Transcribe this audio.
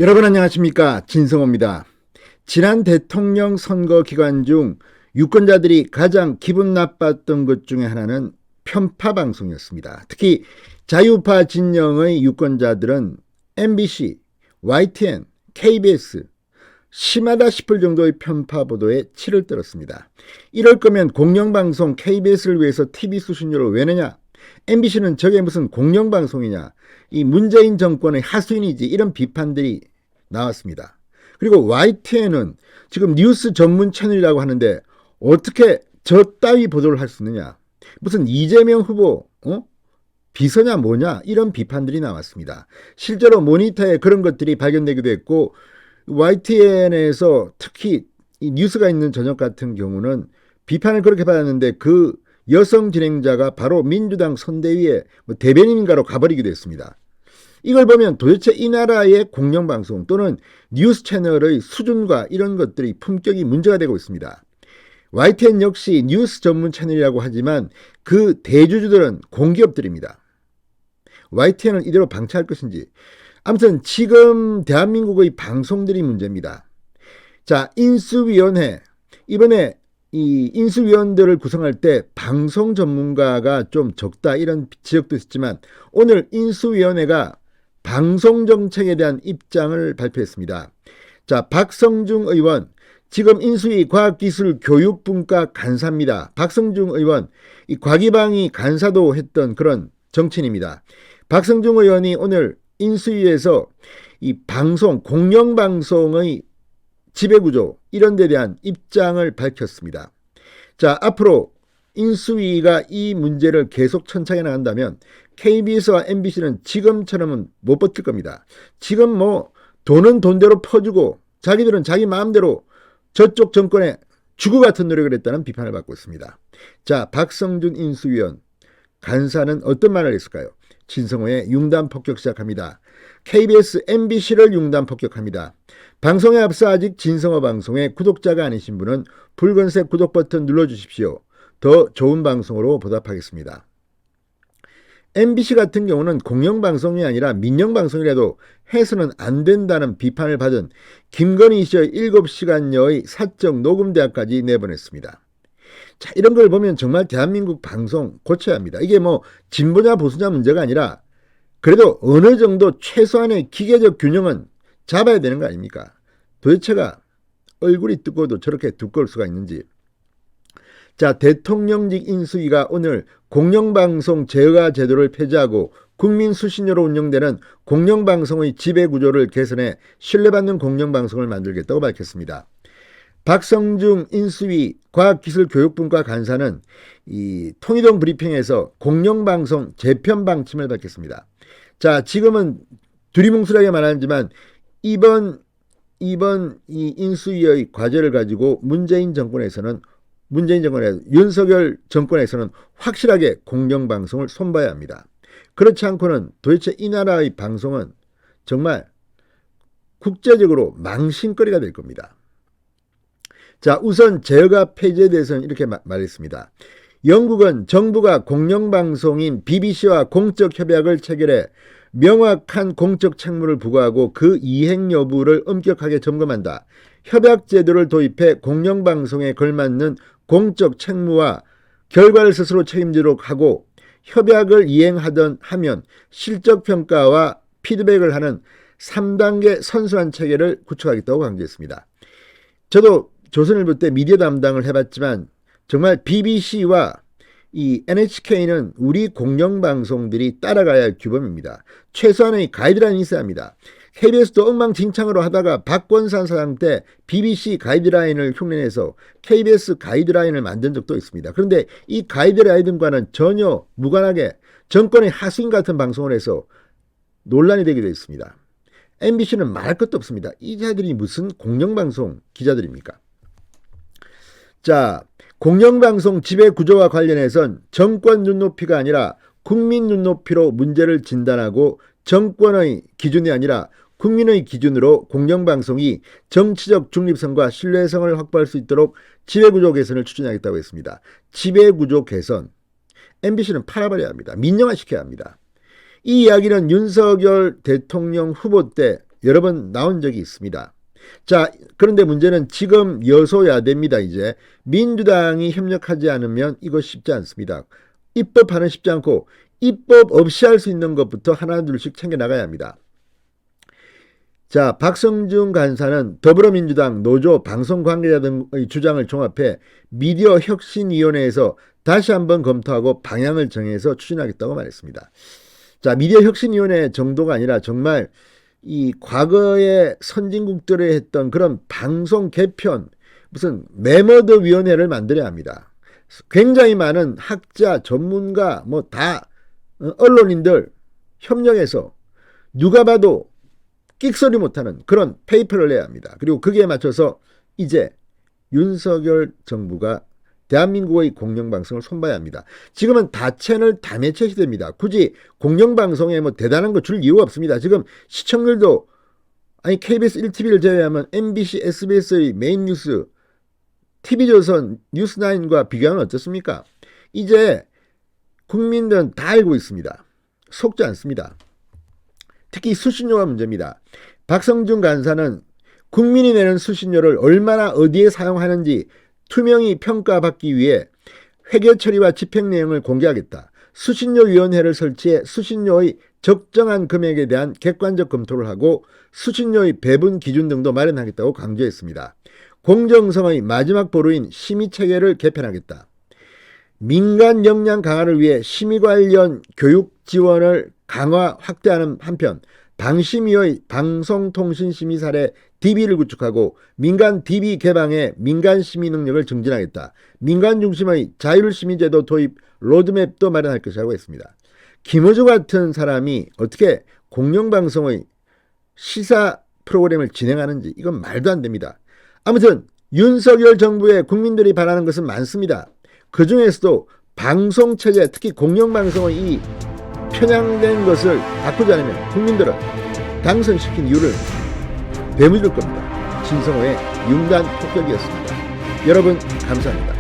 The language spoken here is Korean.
여러분 안녕하십니까, 진성호입니다. 지난 대통령 선거 기간 중 유권자들이 가장 기분 나빴던 것 중에 하나는 편파 방송이었습니다. 특히 자유파 진영의 유권자들은 MBC, YTN, KBS 심하다 싶을 정도의 편파 보도에 치를 떨었습니다. 이럴 거면 공영방송 KBS를 위해서 TV 수신료를 왜 내냐? MBC는 저게 무슨 공영방송이냐? 이 문재인 정권의 하수인이지, 이런 비판들이 나왔습니다. 그리고 YTN은 지금 뉴스 전문 채널이라고 하는데 어떻게 저 따위 보도를 할 수 있느냐? 무슨 이재명 후보 비서냐 뭐냐? 이런 비판들이 나왔습니다. 실제로 모니터에 그런 것들이 발견되기도 했고, YTN에서 특히 이 뉴스가 있는 저녁 같은 경우는 비판을 그렇게 받았는데 그 여성 진행자가 바로 민주당 선대위의 대변인인가로 가버리기도 했습니다. 이걸 보면 도대체 이 나라의 공영방송 또는 뉴스 채널의 수준과 이런 것들이 품격이 문제가 되고 있습니다. YTN 역시 뉴스 전문 채널이라고 하지만 그 대주주들은 공기업들입니다. YTN을 이대로 방치할 것인지. 아무튼 지금 대한민국의 방송들이 문제입니다. 자, 인수위원회. 이번에 이 인수위원들을 구성할 때 방송 전문가가 좀 적다, 이런 지적도 있었지만 오늘 인수위원회가 방송정책에 대한 입장을 발표했습니다. 자, 박성중 의원, 지금 인수위 과학기술교육분과 간사입니다. 박성중 의원, 이 과기방이 간사도 했던 그런 정치인입니다. 박성중 의원이 오늘 인수위에서 이 방송, 공영방송의 지배구조 이런 데 대한 입장을 밝혔습니다. 자, 앞으로 인수위가 이 문제를 계속 천착해 나간다면 KBS와 MBC는 지금처럼은 못 버틸 겁니다. 지금 뭐 돈은 돈대로 퍼주고 자기들은 자기 마음대로 저쪽 정권에 주구 같은 노력을 했다는 비판을 받고 있습니다. 자, 박성준 인수위원 간사는 어떤 말을 했을까요? 진성호의 융단 폭격 시작합니다. KBS, MBC를 융단 폭격합니다. 방송에 앞서 아직 진성호 방송의 구독자가 아니신 분은 붉은색 구독 버튼 눌러주십시오. 더 좋은 방송으로 보답하겠습니다. MBC 같은 경우는 공영방송이 아니라 민영방송이라도 해서는 안 된다는 비판을 받은 김건희 씨의 7시간여의 사적 녹음 대화까지 내보냈습니다. 자, 이런 걸 보면 정말 대한민국 방송 고쳐야 합니다. 이게 뭐 진보냐 보수냐 문제가 아니라 그래도 어느 정도 최소한의 기계적 균형은 잡아야 되는 거 아닙니까? 도대체가 얼굴이 뜨거워도 저렇게 두꺼울 수가 있는지. 자, 대통령직 인수위가 오늘 공영방송 제어가 제도를 폐지하고 국민 수신료로 운영되는 공영방송의 지배구조를 개선해 신뢰받는 공영방송을 만들겠다고 밝혔습니다. 박성중 인수위 과학기술교육분과 간사는 이 통일동 브리핑에서 공영방송 재편 방침을 밝혔습니다. 자, 지금은 두리뭉술하게 말하지만 이번 이 인수위의 과제를 가지고 문재인 정권에서 윤석열 정권에서는 확실하게 공영방송을 손봐야 합니다. 그렇지 않고는 도대체 이 나라의 방송은 정말 국제적으로 망신거리가 될 겁니다. 자, 우선 제어가 폐지에 대해서는 이렇게 말했습니다. 영국은 정부가 공영방송인 BBC와 공적 협약을 체결해 명확한 공적 책무를 부과하고 그 이행 여부를 엄격하게 점검한다. 협약 제도를 도입해 공영방송에 걸맞는 공적 책무와 결과를 스스로 책임지도록 하고 협약을 하면 실적평가와 피드백을 하는 3단계 선수한 체계를 구축하겠다고 강조했습니다. 저도 조선일보 때 미디어 담당을 해봤지만 정말 BBC와 이 NHK는 우리 공영방송들이 따라가야 할 규범입니다. 최소한의 가이드라인이 있어야 합니다. KBS도 엉망진창으로 하다가 박권산 사장 때 BBC 가이드라인을 흉내내서 KBS 가이드라인을 만든 적도 있습니다. 그런데 이 가이드라인과는 전혀 무관하게 정권의 하수인 같은 방송을 해서 논란이 되기도 했습니다. MBC는 말할 것도 없습니다. 이 자들이 무슨 공영방송 기자들입니까? 자, 공영방송 지배구조와 관련해선 정권 눈높이가 아니라 국민 눈높이로 문제를 진단하고 정권의 기준이 아니라 국민의 기준으로 공영방송이 정치적 중립성과 신뢰성을 확보할 수 있도록 지배구조 개선을 추진하겠다고 했습니다. 지배구조 개선, MBC는 팔아버려야 합니다. 민영화시켜야 합니다. 이 이야기는 윤석열 대통령 후보 때 여러 번 나온 적이 있습니다. 자, 그런데 문제는 지금 여소야대입니다. 이제 민주당이 협력하지 않으면 이거 쉽지 않습니다. 입법하는 쉽지 않고 입법 없이 할 수 있는 것부터 하나둘씩 챙겨나가야 합니다. 자, 박성준 간사는 더불어민주당 노조 방송 관계자 등의 주장을 종합해 미디어 혁신위원회에서 다시 한번 검토하고 방향을 정해서 추진하겠다고 말했습니다. 자, 미디어 혁신위원회 정도가 아니라 정말 이 과거의 선진국들이 했던 그런 방송 개편, 무슨 매머드 위원회를 만들어야 합니다. 굉장히 많은 학자, 전문가, 뭐 다 언론인들 협력해서 누가 봐도 끽소리 못하는 그런 페이퍼를 내야 합니다. 그리고 거기에 맞춰서 이제 윤석열 정부가 대한민국의 공영방송을 손봐야 합니다. 지금은 다 채널 다 매체 시대입니다. 굳이 공영방송에 뭐 대단한 거 줄 이유가 없습니다. 지금 시청률도 아니 KBS 1TV를 제외하면 MBC, SBS의 메인 뉴스, TV조선, 뉴스9과 비교하면 어떻습니까? 이제 국민들은 다 알고 있습니다. 속지 않습니다. 특히 수신료가 문제입니다. 박성준 간사는 국민이 내는 수신료를 얼마나 어디에 사용하는지 투명히 평가받기 위해 회계 처리와 집행 내용을 공개하겠다. 수신료위원회를 설치해 수신료의 적정한 금액에 대한 객관적 검토를 하고 수신료의 배분 기준 등도 마련하겠다고 강조했습니다. 공정성의 마지막 보루인 심의체계를 개편하겠다. 민간 역량 강화를 위해 심의 관련 교육 지원을 강화 확대하는 한편 방심위의 방송통신심의 사례 DB를 구축하고 민간 DB 개방해 민간 심의 능력을 증진하겠다. 민간 중심의 자율심의제도 도입 로드맵도 마련할 것이라고 했습니다. 김어준 같은 사람이 어떻게 공영방송의 시사 프로그램을 진행하는지 이건 말도 안 됩니다. 아무튼 윤석열 정부의 국민들이 바라는 것은 많습니다. 그 중에서도 방송체제, 특히 공영방송의 이 편향된 것을 바꾸지 않으면 국민들은 당선시킨 이유를 되묻을 겁니다. 진성호의 융단 폭격이었습니다. 여러분 감사합니다.